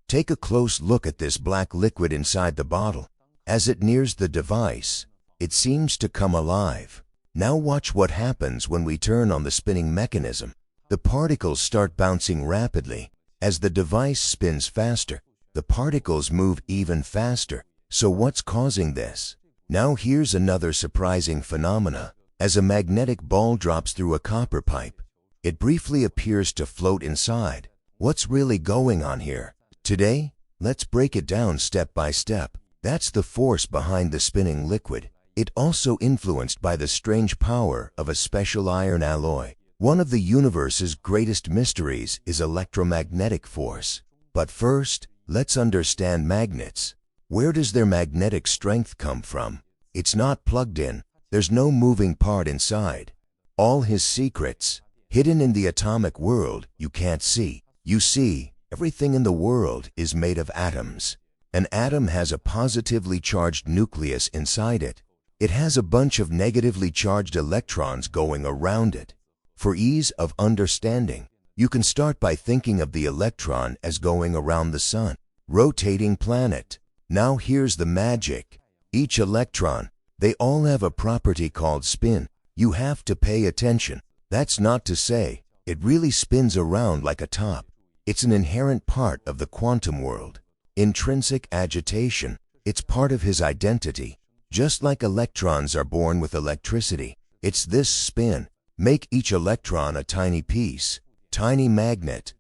Take a close look at this black liquid inside the bottle. As it nears the device, it seems to come alive. Now watch what happens when we turn on the spinning mechanism. The particles start bouncing rapidly. As the device spins faster, the particles move even faster. So what's causing this? Now here's another surprising phenomena. As a magnetic ball drops through a copper pipe, it briefly appears to float inside. What's really going on here? Today, let's break it down step by step. That's the force behind the spinning liquid. It also influenced by the strange power of a special iron alloy. One of the universe's greatest mysteries is electromagnetic force. But first, let's understand magnets. Where does their magnetic strength come from? It's not plugged in. There's no moving part inside. All his secrets, hidden in the atomic world, you can't see. You see, everything in the world is made of atoms. An atom has a positively charged nucleus inside it. It has a bunch of negatively charged electrons going around it. For ease of understanding, you can start by thinking of the electron as going around the sun, rotating planet. Now here's the magic. Each electron, they all have a property called spin. You have to pay attention. That's not to say it really spins around like a top. It's an inherent part of the quantum world. Intrinsic agitation. It's part of his identity. Just like electrons are born with electricity, it's this spin. Make each electron a tiny piece, tiny magnet.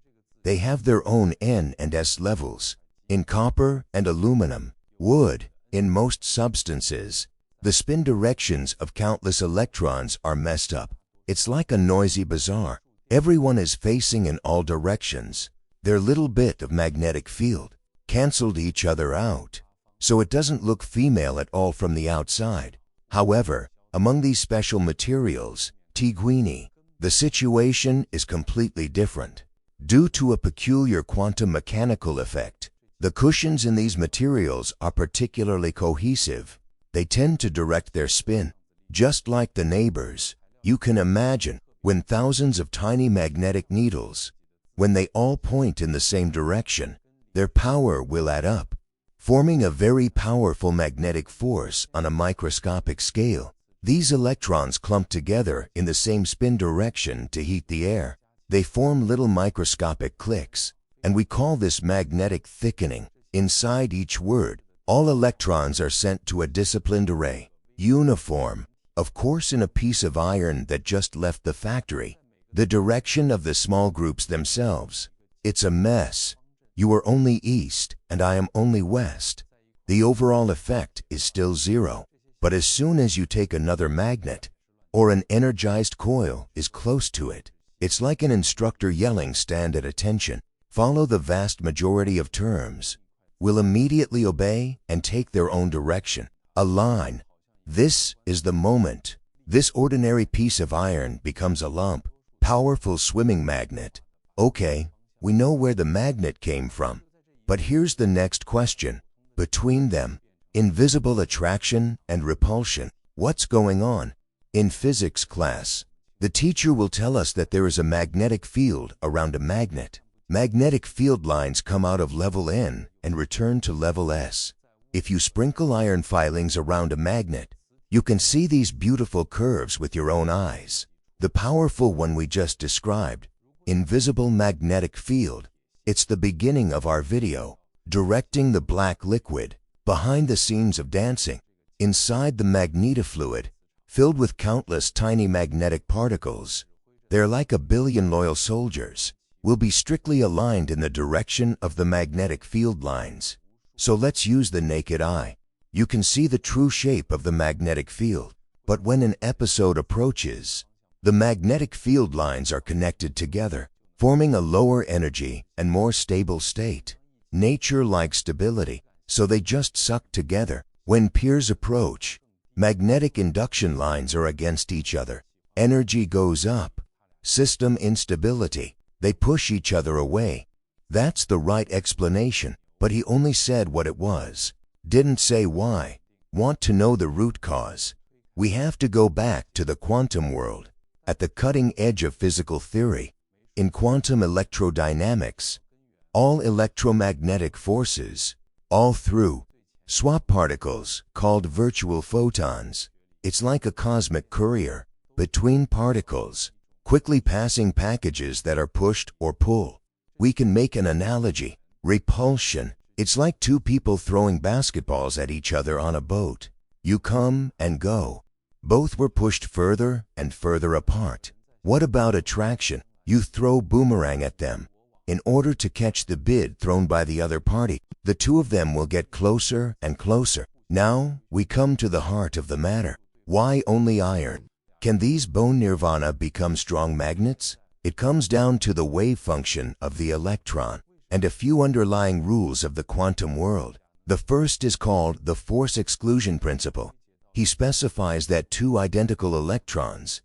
They have their own N and S levels. In copper and aluminum, wood, in most substances, the spin directions of countless electrons are messed up. It's like a noisy bazaar. Everyone is facing in all directions. Their little bit of magnetic field canceled each other out, so it doesn't look female at all from the outside. However, among these special materials, Tiguini, the situation is completely different. Due to a peculiar quantum mechanical effect, the cushions in these materials are particularly cohesive. They tend to direct their spin, just like the neighbors. You can imagine when thousands of tiny magnetic needles, when they all point in the same direction, their power will add up, forming a very powerful magnetic force on a microscopic scale. These electrons clump together in the same spin direction to heat the air. They form little microscopic cliques, and we call this magnetic thickening. Inside each word, all electrons are sent to a disciplined array, uniform, of course in a piece of iron that just left the factory. The direction of the small groups themselves, it's a mess. You are only east, and I am only west. The overall effect is still zero. But as soon as you take another magnet, or an energized coil is close to it, it's like an instructor yelling, "Stand at attention." Follow the vast majority of terms, will immediately obey and take their own direction. A line. This is the moment. This ordinary piece of iron becomes a lump, powerful swimming magnet. Okay, we know where the magnet came from. But here's the next question. Between them, invisible attraction and repulsion. What's going on? In physics class, the teacher will tell us that there is a magnetic field around a magnet. Magnetic field lines come out of level N and return to level S. If you sprinkle iron filings around a magnet, you can see these beautiful curves with your own eyes. The powerful one we just described, invisible magnetic field. It's the beginning of our video, directing the black liquid. Behind the scenes of dancing, inside the magnetofluid, filled with countless tiny magnetic particles, they're like 1 billion loyal soldiers, will be strictly aligned in the direction of the magnetic field lines. So let's use the naked eye. You can see the true shape of the magnetic field, but when an episode approaches, the magnetic field lines are connected together, forming a lower energy and more stable state. Nature likes stability, so they just suck together. When peers approach, magnetic induction lines are against each other. Energy goes up. System instability. They push each other away. That's the right explanation, but he only said what it was. Didn't say why. Want to know the root cause? We have to go back to the quantum world, at the cutting edge of physical theory. In quantum electrodynamics, all electromagnetic forces, all through swap particles called virtual photons. It's like a cosmic courier between particles, quickly passing packages that are pushed or pulled. We can make an analogy. Repulsion. It's like two people throwing basketballs at each other on a boat. You come and go. Both were pushed further and further apart. What about attraction? You throw boomerang at them. In order to catch the bid thrown by the other party, the two of them will get closer and closer. Now we come to the heart of the matter. Why only iron? Can these bone nirvana become strong magnets? It comes down to the wave function of the electron and a few underlying rules of the quantum world. The first is called the force exclusion principle. He specifies that two identical electrons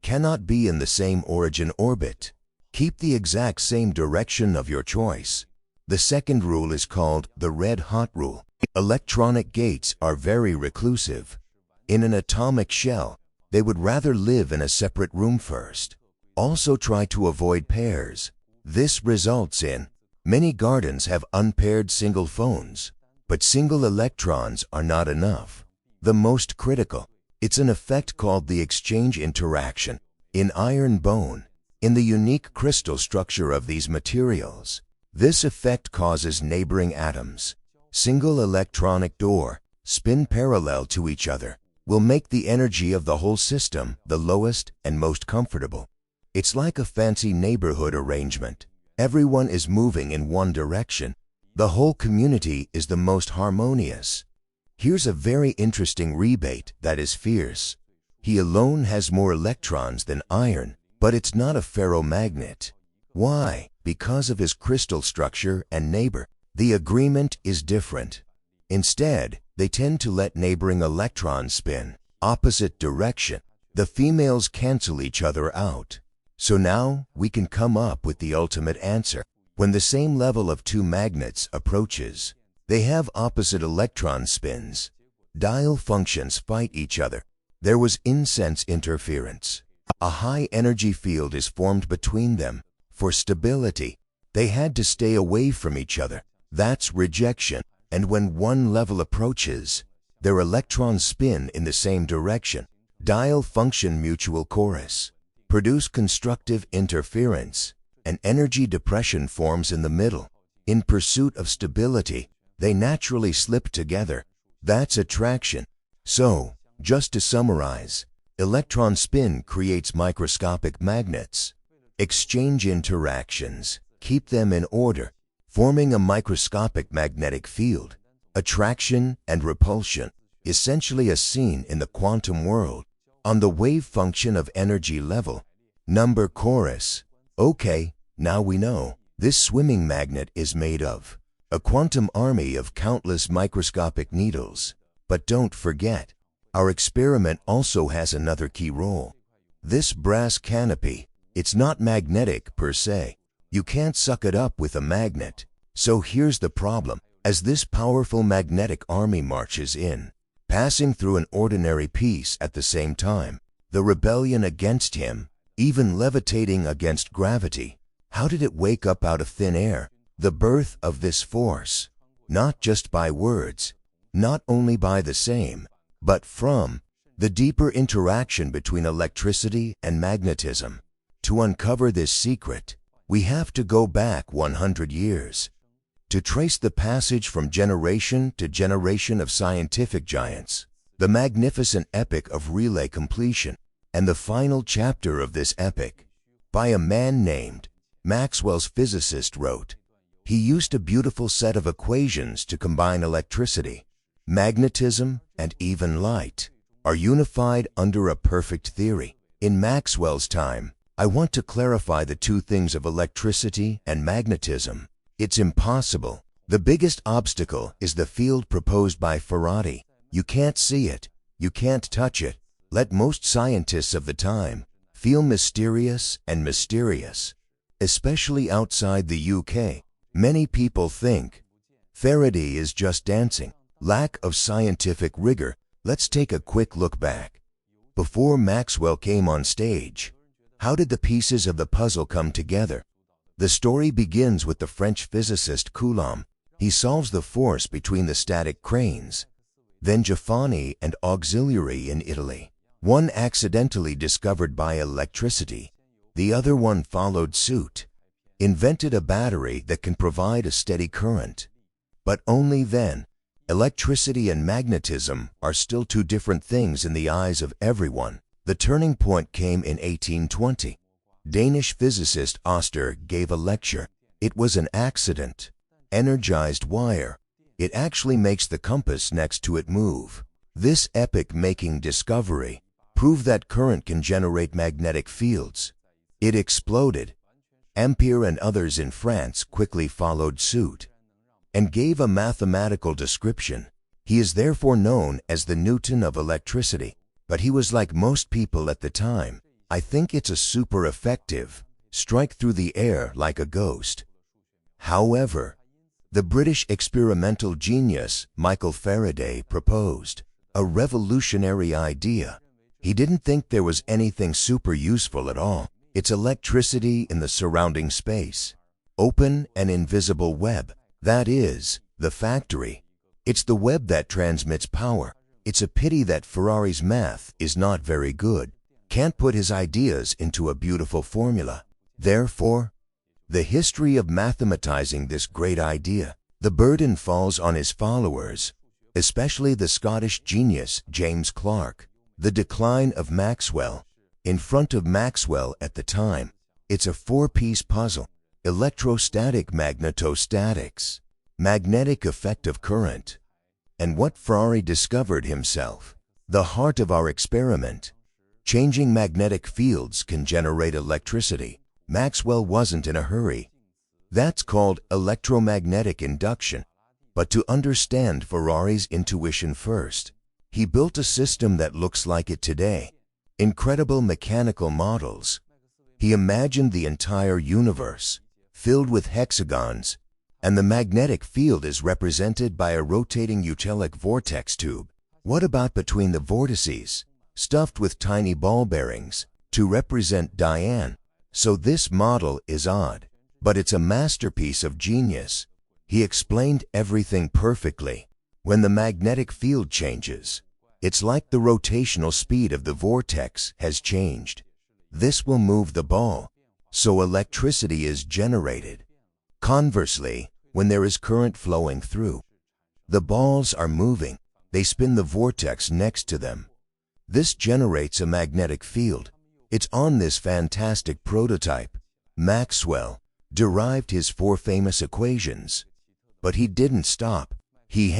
cannot be in the same origin orbit. Keep the exact same direction of your choice. The second rule is called the red-hot rule. Electronic gates are very reclusive. In an atomic shell, they would rather live in a separate room first. Also try to avoid pairs. This results in many gardens have unpaired single phones, but single electrons are not enough. The most critical, it's an effect called the exchange interaction. In iron bone, in the unique crystal structure of these materials, this effect causes neighboring atoms, single electronic door, spin parallel to each other, will make the energy of the whole system the lowest and most comfortable. It's like a fancy neighborhood arrangement. Everyone is moving in one direction. The whole community is the most harmonious. Here's a very interesting rebate that is fierce. He alone has more electrons than iron, but it's not a ferromagnet. Why? Because of his crystal structure and neighbor. The agreement is different. Instead, they tend to let neighboring electrons spin opposite direction. The females cancel each other out. So now we can come up with the ultimate answer. When the same level of two magnets approaches, they have opposite electron spins. Dial functions fight each other. There was insense interference. A high energy field is formed between them. For stability, they had to stay away from each other. That's rejection. And when one level approaches, their electrons spin in the same direction. Dial function mutual chorus. Produce constructive interference. An energy depression forms in the middle. In pursuit of stability, they naturally slip together. That's attraction. So, just to summarize, electron spin creates microscopic magnets. Exchange interactions keep them in order, forming a microscopic magnetic field. Attraction and repulsion, essentially a scene in the quantum world. On the wave function of energy level, number chorus. Okay, now we know. This swimming magnet is made of a quantum army of countless microscopic needles. But don't forget, our experiment also has another key role. This brass canopy, it's not magnetic per se. You can't suck it up with a magnet. So here's the problem. As this powerful magnetic army marches in, passing through an ordinary piece at the same time, the rebellion against him, even levitating against gravity, how did it wake up out of thin air? The birth of this force, not just by words, not only by the same, but from the deeper interaction between electricity and magnetism. To uncover this secret, we have to go back 100 years. To trace the passage from generation to generation of scientific giants, the magnificent epic of relay completion, and the final chapter of this epic, by a man named Maxwell's physicist wrote. He used a beautiful set of equations to combine electricity, magnetism, and even light, are unified under a perfect theory. In Maxwell's time, I want to clarify the two things of electricity and magnetism. It's impossible. The biggest obstacle is the field proposed by Faraday. You can't see it. You can't touch it. Let most scientists of the time feel mysterious and mysterious. Especially outside the UK, many people think Faraday is just dancing. Lack of scientific rigor. Let's take a quick look back. Before Maxwell came on stage, how did the pieces of the puzzle come together? The story begins with the French physicist Coulomb. He solves the force between the static cranes. Then Giovanni and auxiliary in Italy. One accidentally discovered by electricity. The other one followed suit. Invented a battery that can provide a steady current. But only then. Electricity and magnetism are still two different things in the eyes of everyone. The turning point came in 1820. Danish physicist Oster gave a lecture. It was an accident. Energized wire. It actually makes the compass next to it move. This epoch-making discovery proved that current can generate magnetic fields. It exploded. Ampere and others in France quickly followed suit and gave a mathematical description. He is therefore known as the Newton of electricity. But he was like most people at the time. I think it's a super effective, strike through the air like a ghost. However, the British experimental genius Michael Faraday proposed a revolutionary idea. He didn't think there was anything super useful at all. It's electricity in the surrounding space. Open and invisible web. That is, the factory. It's the web that transmits power. It's a pity that Ferrari's math is not very good. Can't put his ideas into a beautiful formula. Therefore, the history of mathematizing this great idea, the burden falls on his followers, especially the Scottish genius James Clerk. The decline of Maxwell. In front of Maxwell at the time, it's a four-piece puzzle. Electrostatic magnetostatics, magnetic effect of current, and what Ferrari discovered himself. The heart of our experiment. Changing magnetic fields can generate electricity. Maxwell wasn't in a hurry. That's called electromagnetic induction. But to understand Ferrari's intuition first, he built a system that looks like it today. Incredible mechanical models. He imagined the entire universe filled with hexagons, and the magnetic field is represented by a rotating Uhellic vortex tube. What about between the vortices, stuffed with tiny ball bearings, to represent Diane? So this model is odd, but it's a masterpiece of genius. He explained everything perfectly. When the magnetic field changes, it's like the rotational speed of the vortex has changed. This will move the ball, so electricity is generated. Conversely, when there is current flowing through, the balls are moving. They spin the vortex next to them. This generates a magnetic field. It's on this fantastic prototype. Maxwell derived his four famous equations. But he didn't stop. He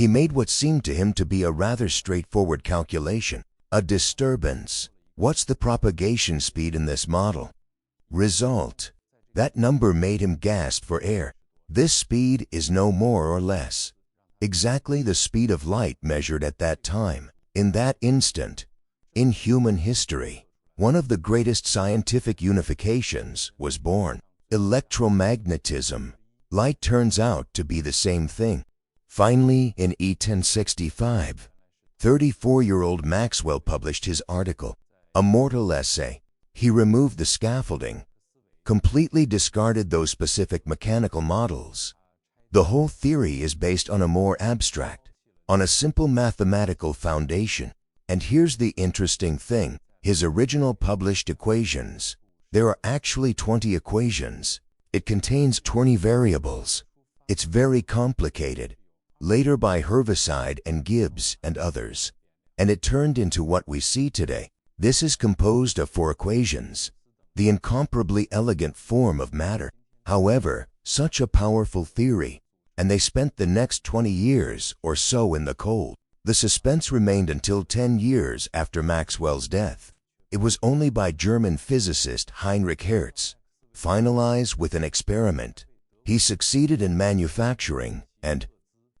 made what seemed to him to be a rather straightforward calculation. A disturbance. What's the propagation speed in this model? Result. That number made him gasp for air. This speed is no more or less exactly the speed of light measured at that time. In that instant, in human history, one of the greatest scientific unifications was born. Electromagnetism. Light turns out to be the same thing. Finally, in 1865, 34-year-old Maxwell published his article, A Mortal Essay. He removed the scaffolding, completely discarded those specific mechanical models. The whole theory is based on a more abstract, on a simple mathematical foundation. And here's the interesting thing, his original published equations. There are actually 20 equations. It contains 20 variables. It's very complicated. Later by Heaviside and Gibbs and others. And it turned into what we see today. This is composed of 4 equations, the incomparably elegant form of matter. However, such a powerful theory, and they spent the next 20 years or so in the cold. The suspense remained until 10 years after Maxwell's death. It was only by German physicist Heinrich Hertz, finalized with an experiment. He succeeded in manufacturing and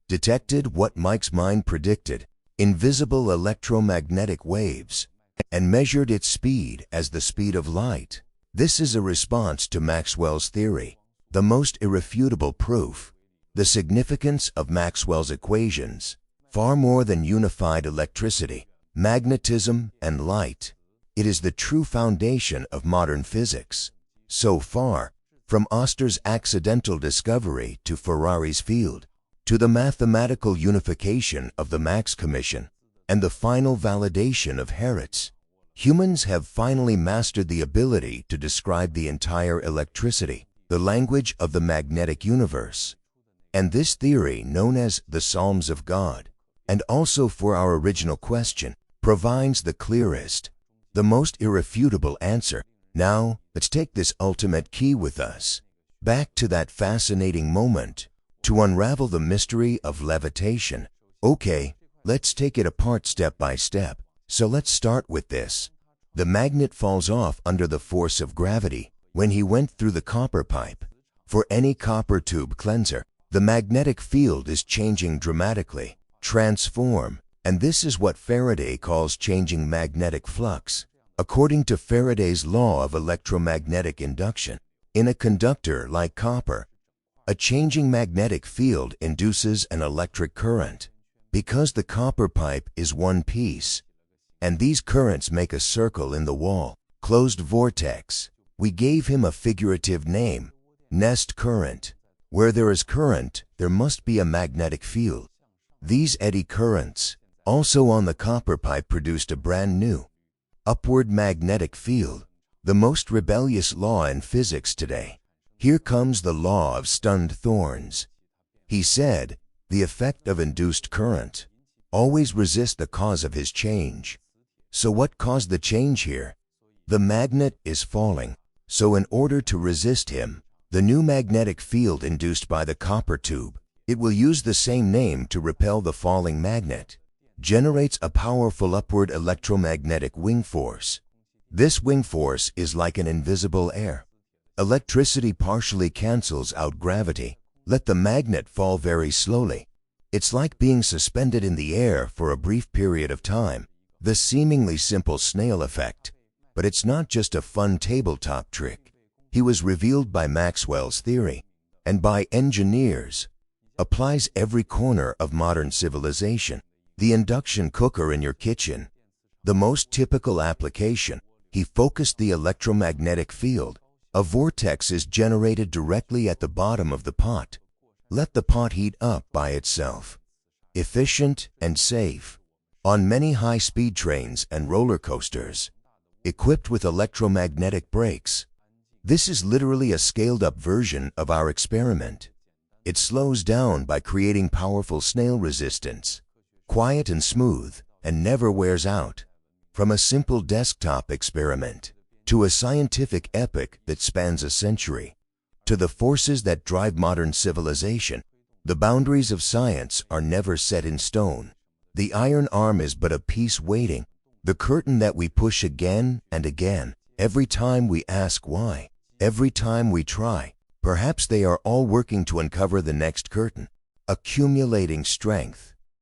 detected what Mike's mind predicted, invisible electromagnetic waves, and measured its speed as the speed of light. This is a response to Maxwell's theory, the most irrefutable proof. The significance of Maxwell's equations, far more than unified electricity, magnetism, and light. It is the true foundation of modern physics. So far, From Oster's accidental discovery to Ferrari's field, to the mathematical unification of the Max Commission and the final validation of Hertz, humans have finally mastered the ability to describe the entire electricity, the language of the magnetic universe. And this theory, known as the Psalms of God, and also for our original question, provides the clearest, the most irrefutable answer. Now, let's take this ultimate key with us, back to that fascinating moment, to unravel the mystery of levitation. Okay, let's take it apart step by step. So let's start with this. The magnet falls off under the force of gravity when he went through the copper pipe. For any copper tube cleanser, the magnetic field is changing dramatically, transform, and this is what Faraday calls changing magnetic flux. According to Faraday's law of electromagnetic induction, in a conductor like copper, a changing magnetic field induces an electric current. Because the copper pipe is one piece, and these currents make a circle in the wall, closed vortex, we gave him a figurative name, nest current. Where there is current, there must be a magnetic field. These eddy currents, also on the copper pipe, produced a brand new upward magnetic field, the most rebellious law in physics today. Here comes the law of stunned thorns. He said, the effect of induced current. Always resist the cause of his change. So what caused the change here? The magnet is falling. So in order to resist him, the new magnetic field induced by the copper tube, it will use the same name to repel the falling magnet, generates a powerful upward electromagnetic wing force. This wing force is like an invisible air. Electricity partially cancels out gravity. Let the magnet fall very slowly. It's like being suspended in the air for a brief period of time. The seemingly simple snail effect. But it's not just a fun tabletop trick. He was revealed by Maxwell's theory, and by engineers, applies every corner of modern civilization. The induction cooker in your kitchen. The most typical application, he focused the electromagnetic field. A vortex is generated directly at the bottom of the pot. Let the pot heat up by itself. Efficient and safe. On many high-speed trains and roller coasters, equipped with electromagnetic brakes. This is literally a scaled-up version of our experiment. It slows down by creating powerful snail resistance. Quiet and smooth, and never wears out. From a simple desktop experiment, to a scientific epic that spans a century, to the forces that drive modern civilization, the boundaries of science are never set in stone. The iron arm is but a piece waiting, the curtain that we push again and again, every time we ask why, every time we try. Perhaps they are all working to uncover the next curtain, accumulating strength.